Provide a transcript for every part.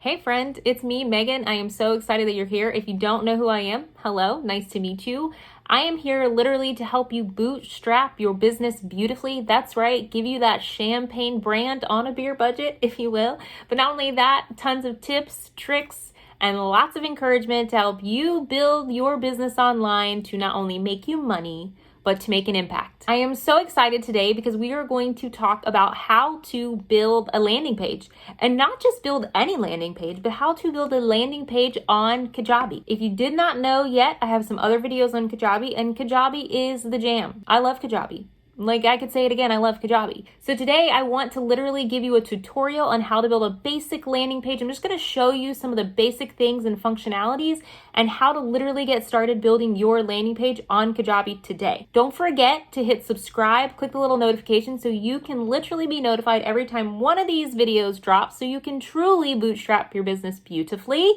Hey friend, it's me, Megan. I am so excited that you're here. If you don't know who I am, hello, nice to meet you. I am here literally to help you bootstrap your business beautifully. That's right, give you that champagne brand on a beer budget, if you will. But not only that, tons of tips, tricks, and lots of encouragement to help you build your business online to not only make you money, but to make an impact. I am so excited today because we are going to talk about how to build a landing page, and not just build any landing page, but how to build a landing page on Kajabi. If you did not know yet, I have some other videos on Kajabi, and Kajabi is the jam. I love Kajabi. Like, I could say it again, I love Kajabi. So today I want to literally give you a tutorial on how to build a basic landing page. I'm just gonna show you some of the basic things and functionalities and how to literally get started building your landing page on Kajabi today. Don't forget to hit subscribe, click the little notification so you can literally be notified every time one of these videos drops so you can truly bootstrap your business beautifully.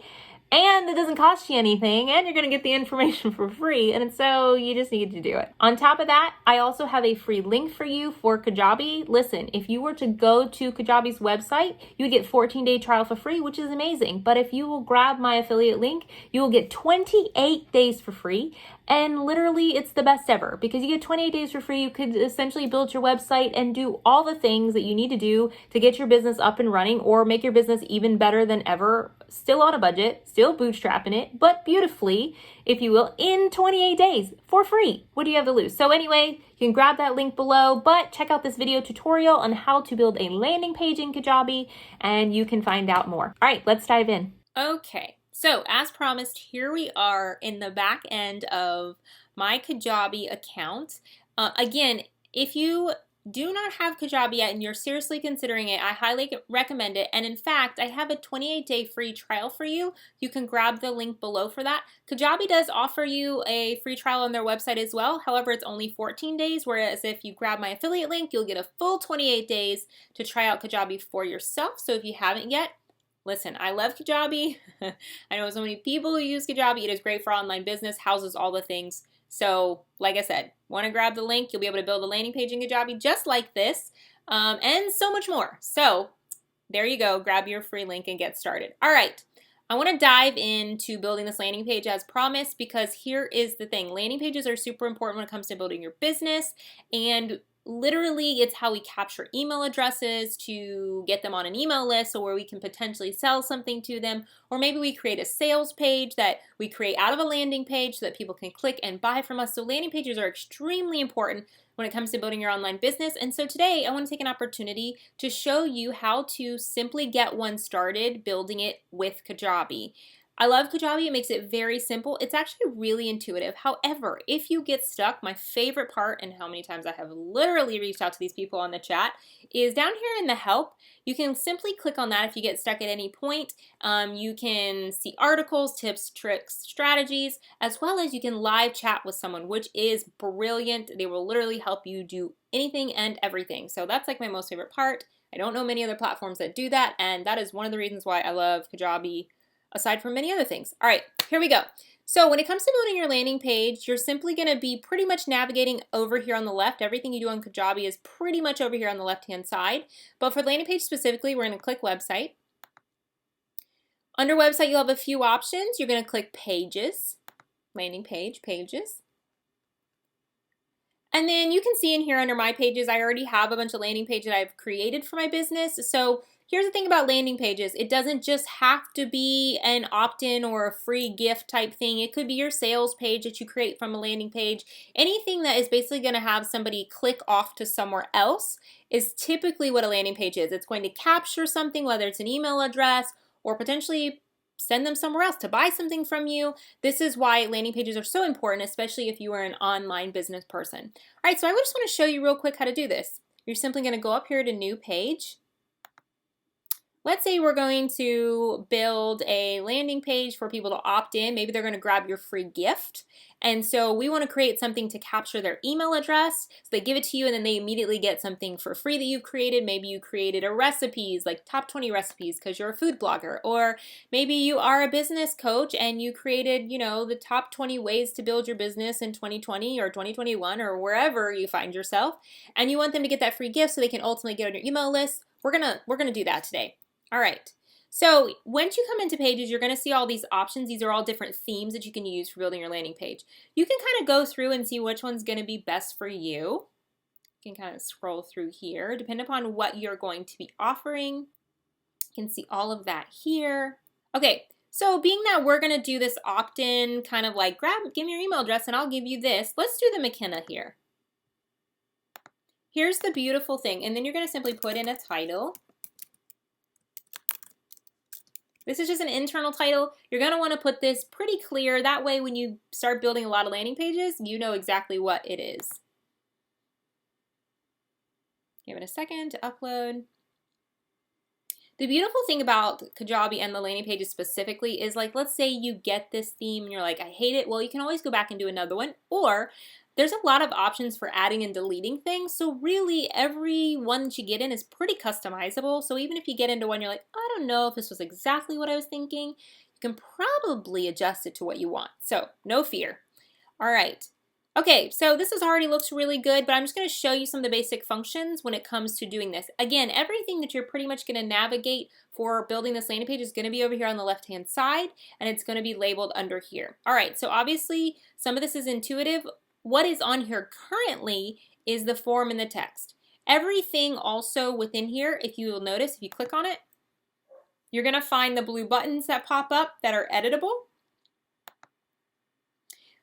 And it doesn't cost you anything, and you're gonna get the information for free, and so you just need to do it. On top of that, I also have a free link for you for Kajabi. Listen, if you were to go to Kajabi's website, you would get 14-day trial for free, which is amazing. But if you will grab my affiliate link, you will get 28 days for free. And literally, it's the best ever because you get 28 days for free. You could essentially build your website and do all the things that you need to do to get your business up and running or make your business even better than ever, still on a budget, still bootstrapping it, but beautifully, if you will, in 28 days for free. What do you have to lose? So anyway, you can grab that link below, but check out this video tutorial on how to build a landing page in Kajabi, and you can find out more. All right, let's dive in. Okay. So as promised, here we are in the back end of my Kajabi account. Again, if you do not have Kajabi yet and you're seriously considering it, I highly recommend it. And in fact, I have a 28-day free trial for you. You can grab the link below for that. Kajabi does offer you a free trial on their website as well. However, it's only 14 days, whereas if you grab my affiliate link, you'll get a full 28 days to try out Kajabi for yourself. So if you haven't yet, listen, I love Kajabi. I know so many people who use Kajabi. It is great for online business, houses all the things. So, like I said, want to grab the link, you'll be able to build a landing page in Kajabi just like this, and so much more. So, there you go. Grab your free link and get started. All right. I want to dive into building this landing page as promised because here is the thing. Landing pages are super important when it comes to building your business, and literally, it's how we capture email addresses to get them on an email list so where we can potentially sell something to them. Or maybe we create a sales page that we create out of a landing page so that people can click and buy from us. So landing pages are extremely important when it comes to building your online business. And so today I want to take an opportunity to show you how to simply get one started building it with Kajabi. I love Kajabi. It makes it very simple. It's actually really intuitive. However, if you get stuck, my favorite part, and how many times I have literally reached out to these people on the chat, is down here in the help. You can simply click on that if you get stuck at any point. You can see articles, tips, tricks, strategies, as well as you can live chat with someone, which is brilliant. They will literally help you do anything and everything. So that's like my most favorite part. I don't know many other platforms that do that, and that is one of the reasons why I love Kajabi, aside from many other things. All right, here we go. So when it comes to building your landing page, you're simply going to be pretty much navigating over here on the left. Everything you do on Kajabi is pretty much over here on the left-hand side. But for landing page specifically, we're going to click website. Under website, you'll have a few options. You're going to click pages, landing page, pages. And then you can see in here under my pages, I already have a bunch of landing pages that I've created for my business. So here's the thing about landing pages. It doesn't just have to be an opt-in or a free gift type thing. It could be your sales page that you create from a landing page. Anything that is basically going to have somebody click off to somewhere else is typically what a landing page is. It's going to capture something, whether it's an email address or potentially send them somewhere else to buy something from you. This is why landing pages are so important, especially if you are an online business person. All right, so I just want to show you real quick how to do this. You're simply going to go up here to new page. Let's say we're going to build a landing page for people to opt in. Maybe they're going to grab your free gift. And so we want to create something to capture their email address. So they give it to you and then they immediately get something for free that you've created. Maybe you created a recipes, like top 20 recipes because you're a food blogger. Or maybe you are a business coach and you created, the top 20 ways to build your business in 2020 or 2021 or wherever you find yourself. And you want them to get that free gift so they can ultimately get on your email list. We're gonna do that today. All right. So once you come into Pages, you're going to see all these options. These are all different themes that you can use for building your landing page. You can kind of go through and see which one's going to be best for you. You can kind of scroll through here, depending upon what you're going to be offering. You can see all of that here. Okay, so being that we're going to do this opt-in, kind of like give me your email address and I'll give you this. Let's do the McKenna here. Here's the beautiful thing, and then you're going to simply put in a title. This is just an internal title. You're going to want to put this pretty clear. That way when you start building a lot of landing pages, you know exactly what it is. Give it a second to upload. The beautiful thing about Kajabi and the landing pages specifically is, like, let's say you get this theme and you're like, I hate it. Well, you can always go back and do another one. Or there's a lot of options for adding and deleting things. So really every one that you get in is pretty customizable. So even if you get into one, you're like, I don't know if this was exactly what I was thinking, you can probably adjust it to what you want. So no fear. All right. Okay, so this already looks really good, but I'm just going to show you some of the basic functions when it comes to doing this. Again, everything that you're pretty much going to navigate for building this landing page is going to be over here on the left-hand side, and it's going to be labeled under here. All right, so obviously some of this is intuitive. What is on here currently is the form and the text. Everything also within here, if you will notice, if you click on it, you're going to find the blue buttons that pop up that are editable.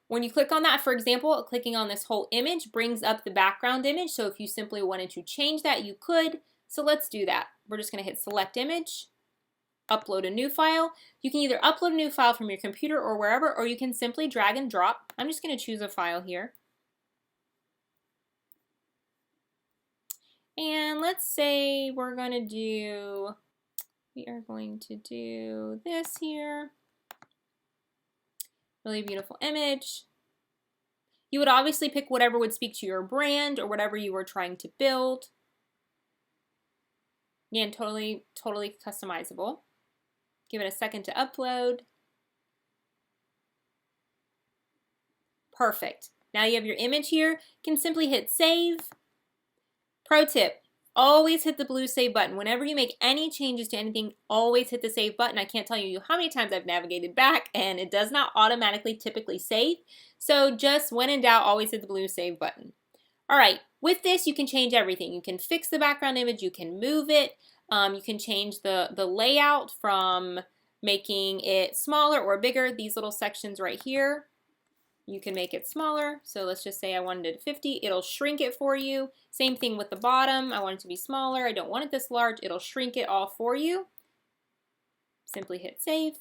When you click on that, for example, clicking on this whole image brings up the background image. So if you simply wanted to change that, you could. So let's do that. We're just going to hit select image, upload a new file. You can either upload a new file from your computer or wherever, or you can simply drag and drop. I'm just going to choose a file here. And let's say we are going to do this here. Really beautiful image. You would obviously pick whatever would speak to your brand or whatever you were trying to build. Again, totally customizable. Give it a second to upload. Perfect. Now you have your image here. You can simply hit save. Pro tip. Always hit the blue save button. Whenever you make any changes to anything, always hit the save button. I can't tell you how many times I've navigated back and it does not automatically typically save. So just when in doubt, always hit the blue save button. All right, with this, you can change everything. You can fix the background image, you can move it, you can change the layout from making it smaller or bigger. These little sections right here, you can make it smaller. So let's just say I wanted it 50. It'll shrink it for you. Same thing with the bottom. I want it to be smaller. I don't want it this large. It'll shrink it all for you. Simply hit save.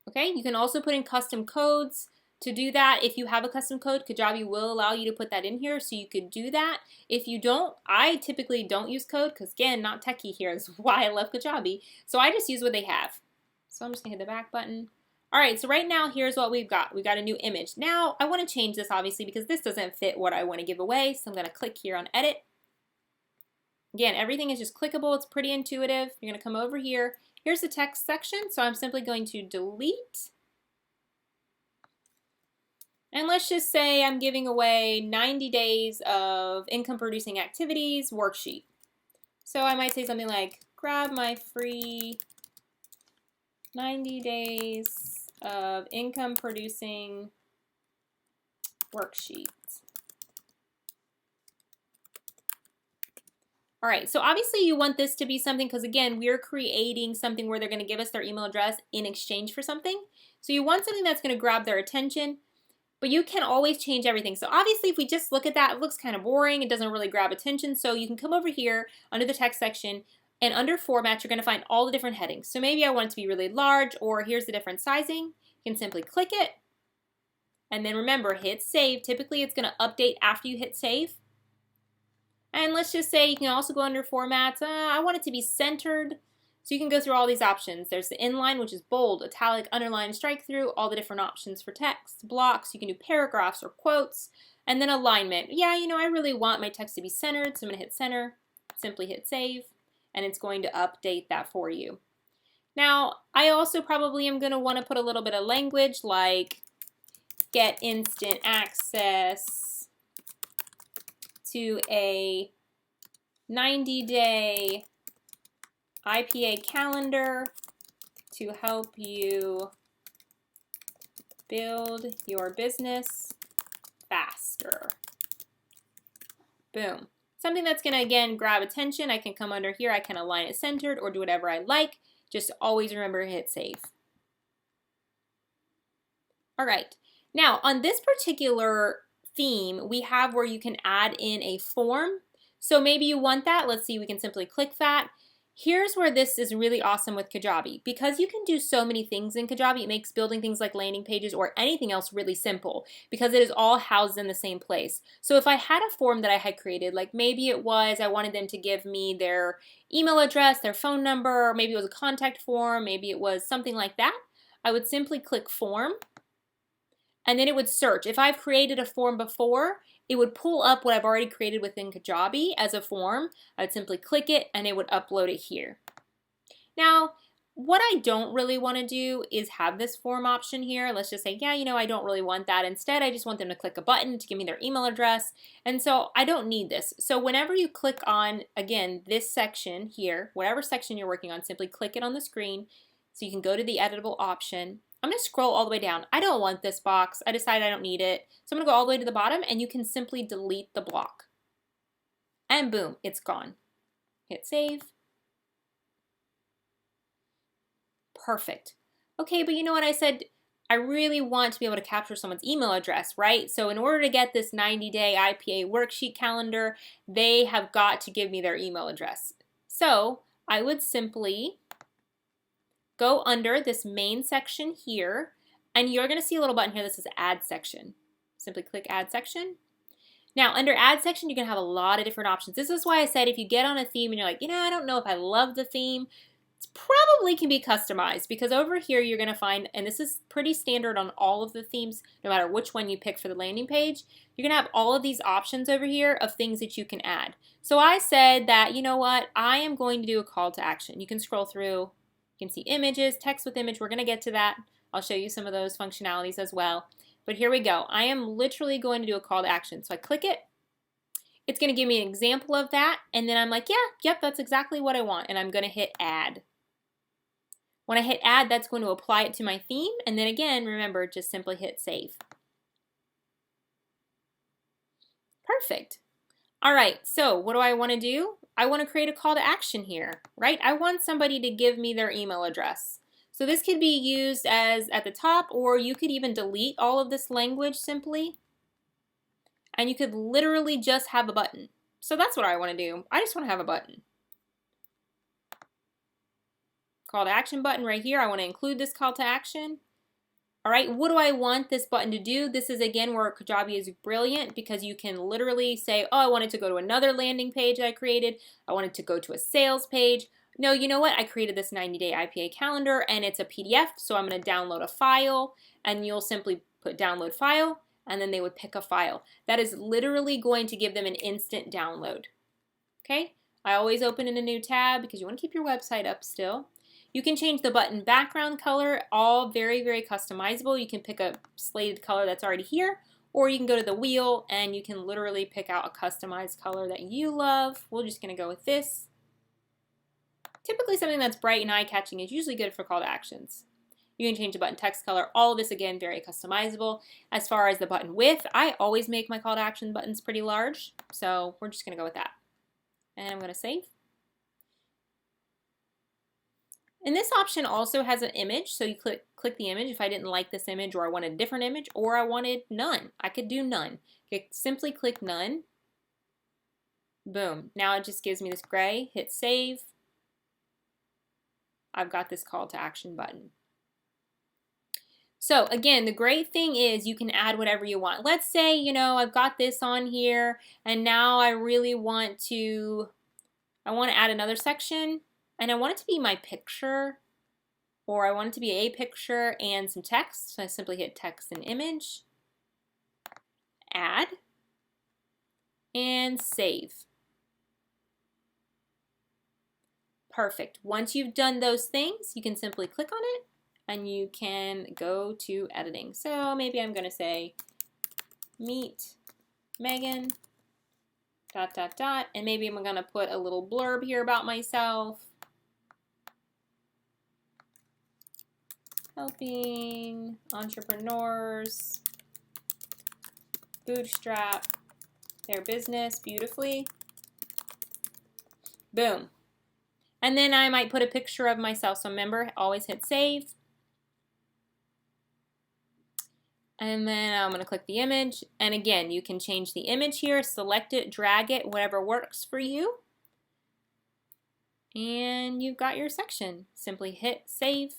Okay, you can also put in custom codes. To do that, if you have a custom code, Kajabi will allow you to put that in here, so you could do that. If you don't, I typically don't use code because, again, not techie here is why I love Kajabi. So I just use what they have. So I'm just going to hit the back button. All right, so right now, here's what we've got. We've got a new image. Now, I want to change this, obviously, because this doesn't fit what I want to give away. So I'm going to click here on Edit. Again, everything is just clickable. It's pretty intuitive. You're going to come over here. Here's the text section. So I'm simply going to delete. And let's just say I'm giving away 90 days of income-producing activities worksheet. So I might say something like, grab my free 90 days of income producing worksheet. All right, so obviously you want this to be something, because again, we're creating something where they're going to give us their email address in exchange for something. So you want something that's going to grab their attention, but you can always change everything. So obviously if we just look at that, it looks kind of boring. It doesn't really grab attention. So you can come over here under the text section, and under format, you're going to find all the different headings. So maybe I want it to be really large, or here's the different sizing. You can simply click it. And then remember, hit save. Typically, it's going to update after you hit save. And let's just say you can also go under formats. I want it to be centered. So you can go through all these options. There's the inline, which is bold, italic, underline, strike through, all the different options for text. Blocks, you can do paragraphs or quotes. And then alignment. Yeah, you know, I really want my text to be centered, so I'm going to hit center. Simply hit save. And it's going to update that for you. Now, I also probably am going to want to put a little bit of language like get instant access to a 90-day IPA calendar to help you build your business faster. Boom. Something that's going to, again, grab attention. I can come under here. I can align it centered or do whatever I like. Just always remember to hit save. All right. Now, on this particular theme, we have where you can add in a form. So maybe you want that. Let's see, we can simply click that. Here's where this is really awesome with Kajabi. Because you can do so many things in Kajabi, it makes building things like landing pages or anything else really simple because it is all housed in the same place. So if I had a form that I had created, like maybe it was I wanted them to give me their email address, their phone number, maybe it was a contact form, maybe it was something like that, I would simply click form and then it would search. If I've created a form before, it would pull up what I've already created within Kajabi as a form. I'd simply click it and it would upload it here. Now, what I don't really want to do is have this form option here. Let's just say, yeah, you know, I don't really want that. Instead, I just want them to click a button to give me their email address. And so I don't need this. So whenever you click on, again, this section here, whatever section you're working on, simply click it on the screen so you can go to the editable option. I'm going to scroll all the way down. I don't want this box. I decided I don't need it. So I'm going to go all the way to the bottom and you can simply delete the block. And boom, it's gone. Hit save. Perfect. Okay, but you know what I said? I really want to be able to capture someone's email address, right? So in order to get this 90-day IPA worksheet calendar, they have got to give me their email address. So I would simply go under this main section here, and you're going to see a little button here that says Add Section. Simply click Add Section. Now, under Add Section, you can have a lot of different options. This is why I said if you get on a theme and you're like, you know, I don't know if I love the theme, it probably can be customized because over here you're going to find, and this is pretty standard on all of the themes, no matter which one you pick for the landing page, you're going to have all of these options over here of things that you can add. So I said that, you know what, I am going to do a call to action. You can scroll through. You can see images, text with image. We're going to get to that. I'll show you some of those functionalities as well. But here we go. I am literally going to do a call to action. So I click it. It's going to give me an example of that. And then I'm like, yeah, yep, that's exactly what I want. And I'm going to hit add. When I hit add, that's going to apply it to my theme. And then again, remember, just simply hit save. Perfect. All right, so what do I want to do? I want to create a call to action here, right? I want somebody to give me their email address. So this could be used as at the top, or you could even delete all of this language simply. And you could literally just have a button. So that's what I want to do. I just want to have a button. Call to action button right here. I want to include this call to action. All right, what do I want this button to do? This is, again, where Kajabi is brilliant because you can literally say, oh, I want it to go to another landing page I created. I want it to go to a sales page. No, you know what? I created this 90-day IPA calendar, and it's a PDF, so I'm going to download a file, and you'll simply put download file, and then they would pick a file. That is literally going to give them an instant download. Okay? I always open in a new tab because you want to keep your website up still. You can change the button background color, all very, very customizable. You can pick a slated color that's already here, or you can go to the wheel and you can literally pick out a customized color that you love. We're just going to go with this. Typically something that's bright and eye-catching is usually good for call to actions. You can change the button text color. All of this, again, very customizable. As far as the button width, I always make my call to action buttons pretty large, so we're just going to go with that. And I'm going to save. And this option also has an image, so you click the image if I didn't like this image or I wanted a different image or I wanted none. I could do none. You simply click none. Boom. Now it just gives me this gray. Hit save. I've got this call to action button. So again, the great thing is you can add whatever you want. Let's say, you know, I've got this on here and now I really want to add another section. And I want it to be my picture, or I want it to be a picture and some text. So I simply hit text and image, add, and save. Perfect. Once you've done those things, you can simply click on it and you can go to editing. So maybe I'm going to say, meet Megan, ... and maybe I'm going to put a little blurb here about myself. helping entrepreneurs bootstrap their business beautifully. Boom. And then I might put a picture of myself. So remember, always hit save. And then I'm going to click the image. And again, you can change the image here, select it, drag it, whatever works for you. And you've got your section. Simply hit save.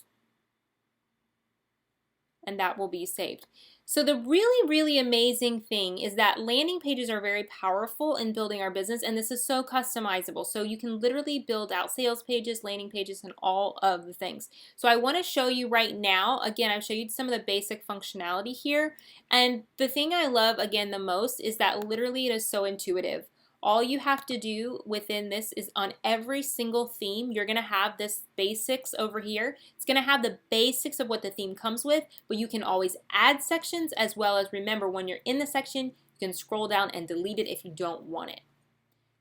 And that will be saved. So the really, really amazing thing is that landing pages are very powerful in building our business, and this is so customizable. So you can literally build out sales pages, landing pages, and all of the things. So I want to show you right now, again, I've showed you some of the basic functionality here. And the thing I love, again, the most is that literally it is so intuitive. All you have to do within this is on every single theme, you're going to have this basics over here. It's going to have the basics of what the theme comes with, but you can always add sections, as well as remember when you're in the section, you can scroll down and delete it if you don't want it.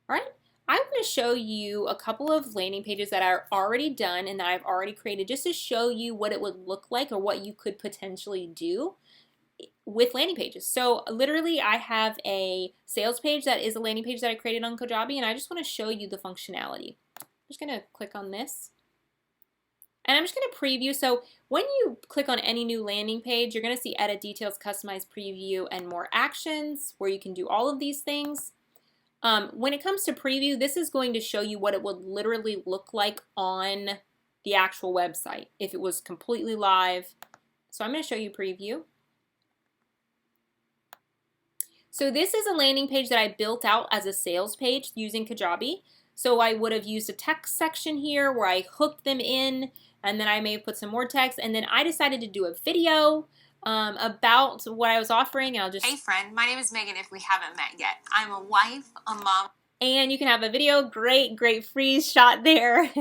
All right, I'm going to show you a couple of landing pages that are already done and that I've already created just to show you what it would look like or what you could potentially do with landing pages. So literally I have a sales page that is a landing page that I created on Kajabi, and I just want to show you the functionality. I'm just going to click on this and I'm just going to preview. So when you click on any new landing page, you're going to see edit details, customize preview, and more actions where you can do all of these things. When it comes to preview, this is going to show you what it would literally look like on the actual website if it was completely live. So I'm going to show you preview. So this is a landing page that I built out as a sales page using Kajabi. So I would have used a text section here where I hooked them in, and then I may have put some more text, and then I decided to do a video about what I was offering. And I'll just... Hey friend, my name is Megan if we haven't met yet. I'm a wife, a mom. And you can have a video. Great freeze shot there.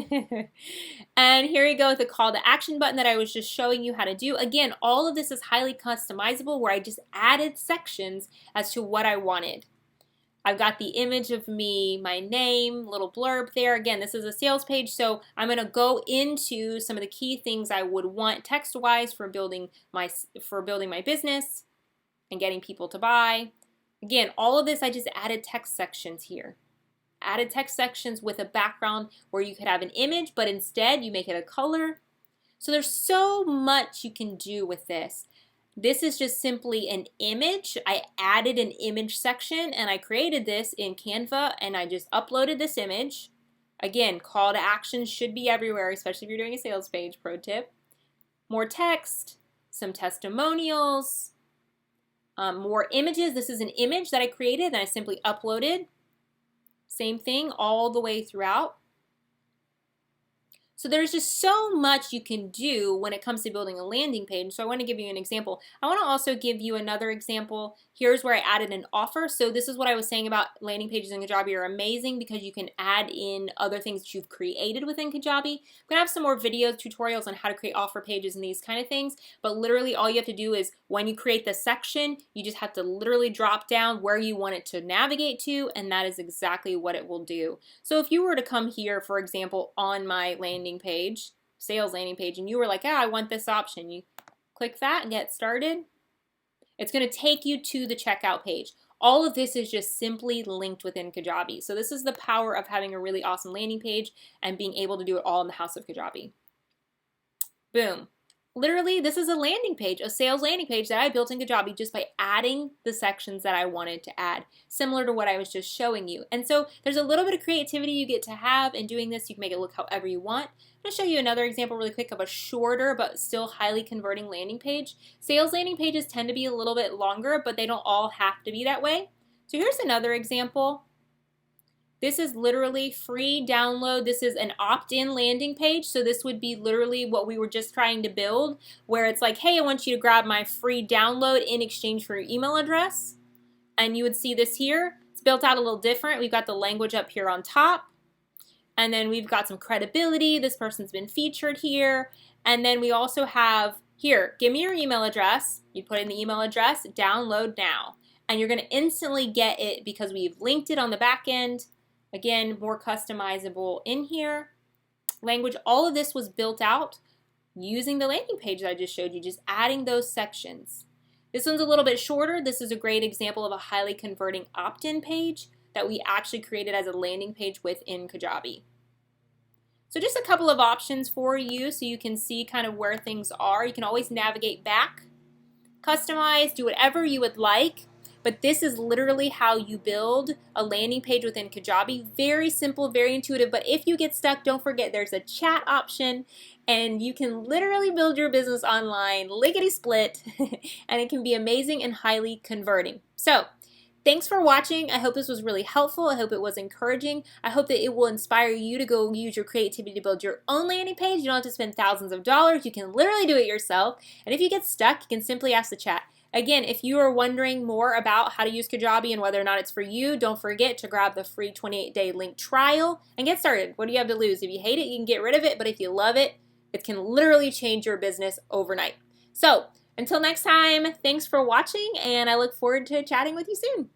And here you go with the call to action button that I was just showing you how to do. Again, all of this is highly customizable where I just added sections as to what I wanted. I've got the image of me, my name, little blurb there. Again, this is a sales page, so I'm going to go into some of the key things I would want text-wise for building my business and getting people to buy. Again, all of this, I just added text sections here. Added text sections with a background where you could have an image, but instead you make it a color. So there's so much you can do with this. This is just simply an image. I added an image section and I created this in Canva and I just uploaded this image. Again, call to action should be everywhere, especially if you're doing a sales page, pro tip. More text, some testimonials, more images. This is an image that I created and I simply uploaded. Same thing all the way throughout. So there's just so much you can do when it comes to building a landing page. So I want to give you an example. I want to also give you another example. Here's where I added an offer. So this is what I was saying about landing pages in Kajabi are amazing because you can add in other things that you've created within Kajabi. I'm going to have some more videos, tutorials on how to create offer pages and these kind of things. But literally all you have to do is when you create the section, you just have to literally drop down where you want it to navigate to, and that is exactly what it will do. So if you were to come here, for example, on my landing page, sales landing page, and you were like, I want this option, you click that and get started. It's going to take you to the checkout page. All of this is just simply linked within Kajabi. So this is the power of having a really awesome landing page and being able to do it all in the house of Kajabi. Boom. Literally, this is a landing page, a sales landing page that I built in Kajabi just by adding the sections that I wanted to add, similar to what I was just showing you. And so there's a little bit of creativity you get to have in doing this. You can make it look however you want. I'm going to show you another example really quick of a shorter but still highly converting landing page. Sales landing pages tend to be a little bit longer, but they don't all have to be that way. So here's another example. This is literally free download. This is an opt-in landing page. So this would be literally what we were just trying to build, where it's like, hey, I want you to grab my free download in exchange for your email address. And you would see this here. It's built out a little different. We've got the language up here on top. And then we've got some credibility. This person's been featured here. And then we also have here, give me your email address. You put in the email address, download now. And you're going to instantly get it because we've linked it on the back end. Again, more customizable in here. Language, all of this was built out using the landing page that I just showed you, just adding those sections. This one's a little bit shorter. This is a great example of a highly converting opt-in page that we actually created as a landing page within Kajabi. So just a couple of options for you so you can see kind of where things are. You can always navigate back, customize, do whatever you would like. But this is literally how you build a landing page within Kajabi. Very simple, very intuitive. But if you get stuck, don't forget there's a chat option and you can literally build your business online, lickety split, and it can be amazing and highly converting. So thanks for watching. I hope this was really helpful. I hope it was encouraging. I hope that it will inspire you to go use your creativity to build your own landing page. You don't have to spend thousands of dollars. You can literally do it yourself. And if you get stuck, you can simply ask the chat. Again, if you are wondering more about how to use Kajabi and whether or not it's for you, don't forget to grab the free 28-day link trial and get started. What do you have to lose? If you hate it, you can get rid of it. But if you love it, it can literally change your business overnight. So until next time, thanks for watching, and I look forward to chatting with you soon.